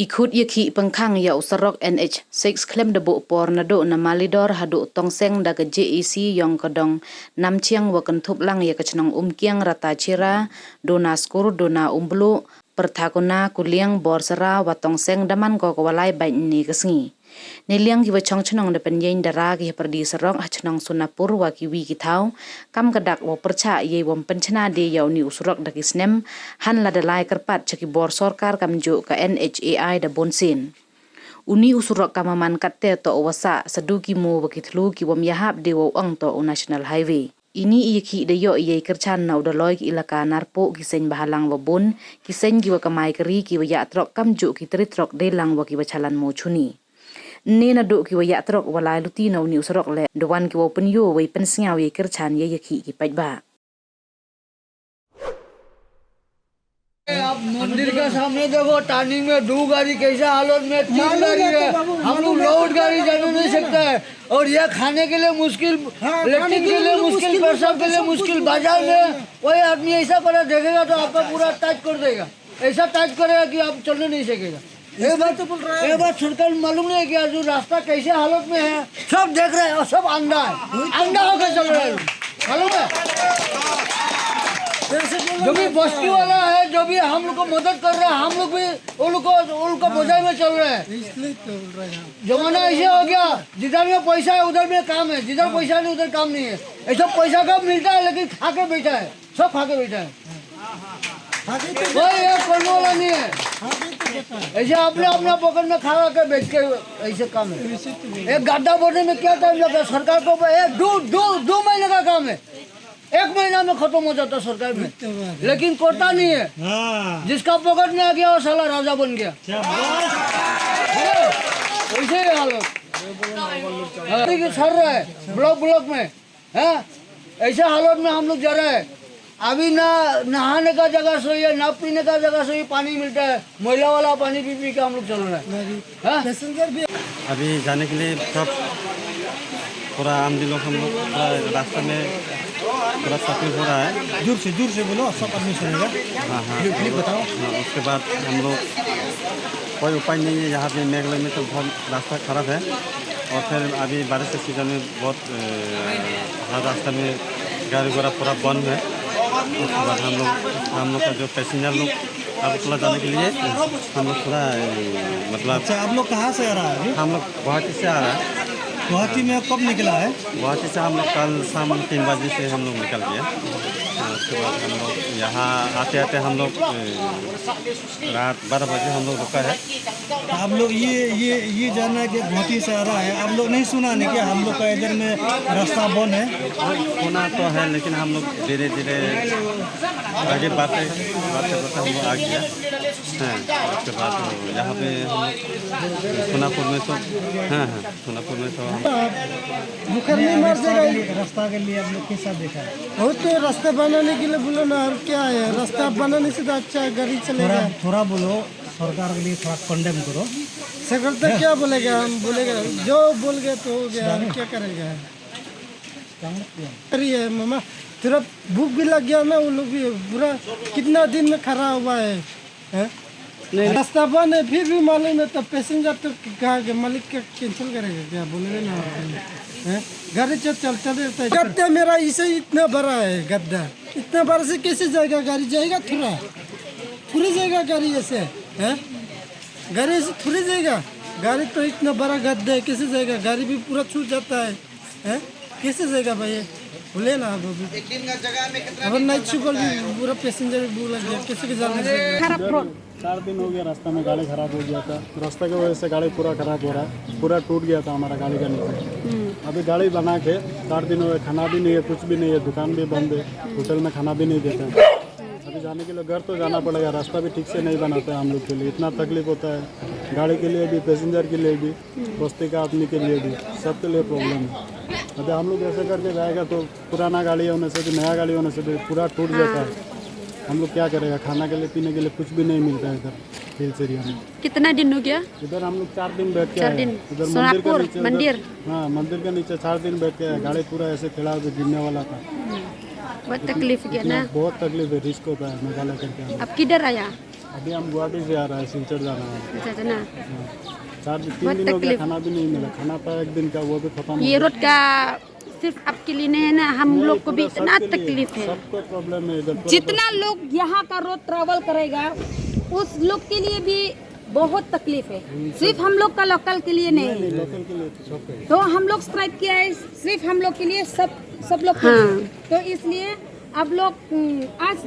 Ikut yaki pengkang ya usarok NH6 klem debu por nado na malidor hadu tongseng da ke JEC yang kedong nam chiang wa kentup lang ya kecnong kiang rata cira dona skor dona umblu pertakuna kuliang bor sera wa tongseng daman ko walai bain ni kesengi niliang ki wachong chnong de penyen dara ki perdi serok chnong sunapur wa ki wi ki thau kam kadak wa percha ye wom penchna de yaw ni usrok da ki snem han la de lai karpat chaki bor sarkar kam jo ka NHAI da bonsin uni usurok kamaman katte to wasa saduki mo wa ki thlu ki wom yahap de wo ang to national highway ini iki de yo ye kerchan na udaloi ki ilaka narpo ki sen bahalang wa bon ki sen ki wa kamai kri ki wa ya trok kam jo ki tritrok de lang wa ki wa chalan mo chuni nena do ki waya trok wala luti no ni usrok le dowan ki open yo we pensia we kerchan ye yaki ki pajba आप मंदिर के सामने देखो turning में 2 गाड़ी कैसा हालत में 3 गाड़ी है हम लोग लोड गाड़ी जाने नहीं सकता है और ये खाने के लिए मुश्किल लेटरिन के लिए मुश्किल पेशाब के लिए मुश्किल बाजार में कोई आदमी ऐसा करे देखेगा तो आपका पूरा टाइट कर देगा ऐसा टाइट करेगा कि आप चलने नहीं सकेगा ये बात सरकार मालूम नहीं है कि जो रास्ता कैसे हालत में है सब देख रहे हैं और सब अंधा है अंधा होकर चल रहे हैं मालूम है जो भी बस्ती वाला है जो भी हम लोग को मदद कर रहे हैं हम लोग भी उनको बोझाई में चल रहे हैं जमाना ऐसे हो गया जिधर में पैसा है उधर में काम है जिधर पैसा नहीं उधर काम नहीं है ऐसा पैसा कब मिलता है लेकिन खा के बैठा है सब खा के बैठा है कोई करने वाला नहीं है ऐसे अपने अपना पकड़ में खा के बेच के ऐसे काम है एक गड्ढा बोलने में क्या टाइम लगता है सरकार को दो महीने का काम है 1 महीना में खत्म हो जाता सरकार में लेकिन कोटा नहीं है जिसका पकड़ में आ गया वो साला राजा बन गया ऐसे ही हालत सर रहा है ब्लॉक में है ऐसे हालत में हम लोग जा रहे हैं अभी ना नहाने का जगह सही है ना पीने का जगह सही पानी मिलता है मैला वाला पानी पी के हम लोग चल रहे हैं अभी जाने के लिए सब पूरा आम दिनों हम लोग पूरा रास्ते में पूरा तकलीफ हो रहा है दूर से बोलो सब आदमी सुनेगा हाँ बताओ उसके बाद हम लोग कोई उपाय नहीं है यहाँ पे मेघालय में तो बहुत रास्ता खराब है और फिर अभी बारिश के सीजन में बहुत हर रास्ते में गाड़ी घोड़ा पूरा बंद है उसके बाद हम लोग का जो पैसेंजर लोग अगरतला जाने के लिए हम लोग थोड़ा मतलब अच्छा आप लोग कहाँ से आ रहा है हम लोग गुवाहाटी से आ रहा है गुवाहाटी में कब निकला है गुवाहाटी से हम लोग कल शाम 3 बजे से हम लोग निकल गए उसके बाद हम लोग यहाँ आते आते हम लोग रात 12 बजे हम लोग रुका है आप लोग ये जानना है कि गुवाहाटी से आ रहा है आप लोग नहीं सुना नहीं कि हम लोग का इधर में रास्ता बंद है सुना तो है लेकिन हम लोग धीरे धीरे आगे बातें हम लोग आ गया हैं उसके बाद यहाँ पे सोनापुर में तो हाँ सोनापुर में तो मुखर नहीं मर जाएगा रास्ता के लिए आप लोग कैसा देखा है बहुत तो रास्ता बनाने के लिए बोलो ना और क्या है रास्ता बनाने से तो अच्छा गाड़ी चलेगा थोड़ा बोलो सरकार के लिए थोड़ा कंडेम करो सरकार तो क्या बोलेगा हम बोलेगा जो बोल गया तो हो गया हम क्या करेगा अरे मामा थोड़ा भूख भी लग गया ना वो लोग भी पूरा कितना दिन में खड़ा हुआ है रास्ता बंद है फिर भी मालूम है तो पैसेंजर तो कहा मालिक क्या कैंसिल करेगा क्या बोलेगा ना गाड़ी चलता रहता है गड्ढा मेरा इसे इतना बड़ा है गड्ढा इतना बड़ा से कैसे जाएगा गाड़ी जाएगा थोड़ी जाएगा गाड़ी ऐसे है गाड़ी ऐसे थोड़ी जाएगा गाड़ी तो इतना बड़ा गड्ढा है कैसे जाएगा गाड़ी भी पूरा छूट जाता है कैसे जाएगा भाई बोले ना अब नाइट सुपर भी पूरा पैसेंजर भी लग गया कैसे के जाने 4 दिन हो गया रास्ता में गाड़ी खराब हो गया था रास्ते की वजह से गाड़ी पूरा खराब हो रहा है पूरा टूट गया था हमारा गाड़ी का नीचे अभी गाड़ी बना के 4 दिन हो गए खाना भी नहीं है कुछ भी नहीं है दुकान भी बंद है होटल में खाना भी नहीं देते हैं अभी जाने के लिए घर तो जाना पड़ेगा रास्ता भी ठीक से नहीं बनाते हैं हम लोग के लिए इतना तकलीफ होता है गाड़ी के लिए भी पैसेंजर के लिए भी बस्ती का आदमी के लिए भी सबके लिए प्रॉब्लम है अभी हम लोग ऐसे करके जाएगा तो पुराना गाड़ी होने से भी नया गाड़ी होने से भी पूरा टूट जाता है हम लोग क्या करेगा खाना के लिए पीने के लिए कुछ भी नहीं मिलता है इधर हिल्स एरिया में कितना दिन हो गया इधर हम लोग 4 दिन बैठ के आए इधर मंदिर हाँ मंदिर के नीचे 4 दिन बैठ के आए गाड़ी पूरा ऐसे खड़ा होकर गिरने वाला था बहुत तकलीफ किया ना बहुत तकलीफ है रिस्क होता है मेघालय करके अब किधर आया अभी हम गुवाहाटी से आ रहे हैं, सिलचर जाना है। अच्छा अच्छा ना 3 दिन हो गया, खाना भी नहीं मिला। खाना था 1 दिन का, वो भी खत्म हो ये गया। रोड का सिर्फ आपके लिए नहीं है ना, हम लोग को भी इतना सबके लिए, तकलीफ है। सबको प्रॉब्लम है इधर। जितना लोग यहाँ का रोड ट्रैवल करेगा उस लोग के लिए भी बहुत तकलीफ है, सिर्फ हम लोग का लोकल के लिए नहीं है। लोकल के लिए तो सब है। तो हम लोग स्ट्राइक किया है सिर्फ हम लोग के लिए, सब लोग के लिए। तो इसलिए अब लोग आज